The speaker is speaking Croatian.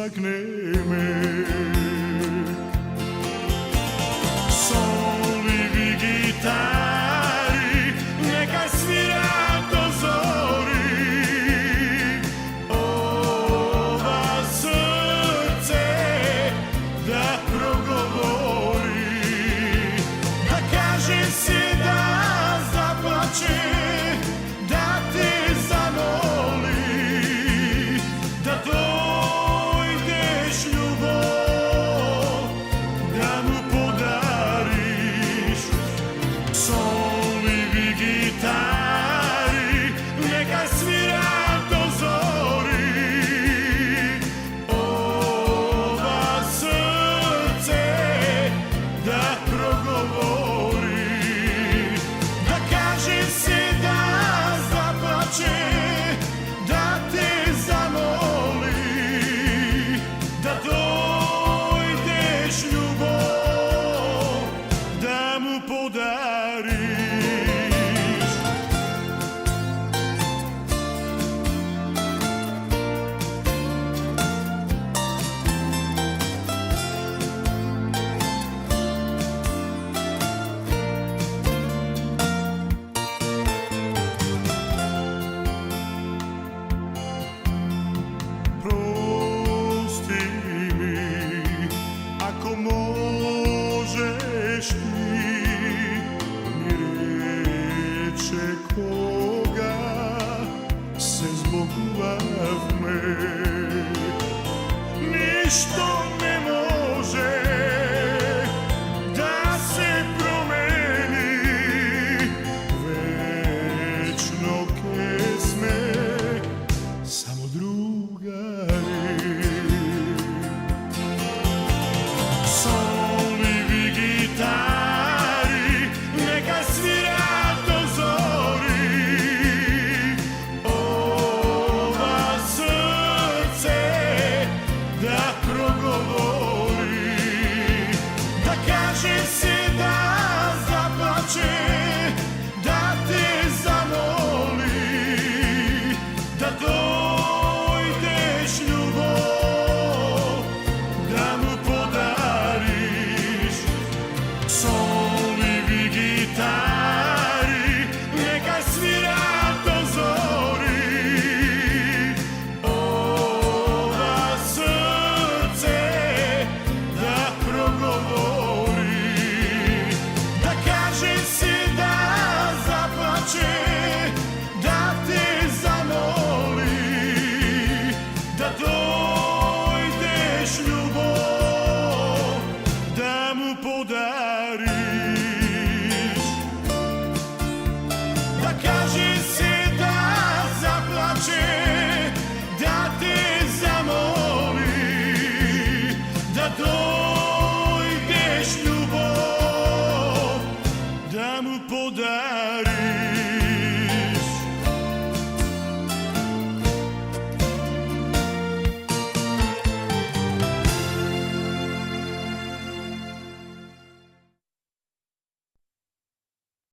istakneme. Solivi gitari neka svira do zori, ova srce da progovori, da kaže si da zaplače, da te zamoli, da dojdeš ljubov, da mu podariš. Solivi gitari neka svira do zori, ova srce da progovori, da kaže si da zaplače, da te zamoli, da dojdeš ljubov, da mu podariš. Prosti mi, ako možeš ti mi reče koga se zbogувавме. Ништо не може да се промени, вечно ке сме само другари. Solivi gitari neka svira do zori, ova srce da progovori, da kaže si da zaplače, da te zamoli, da dojdeš ljubov, da mu podariš. Solivi gitari neka svira do zori, ova srce da progovori, da kaže si da zaplače, da te zamoli, da dojdeš ljubov, da mu podariš. Da kaže si da zaplače, da te zamoli, da dojdeš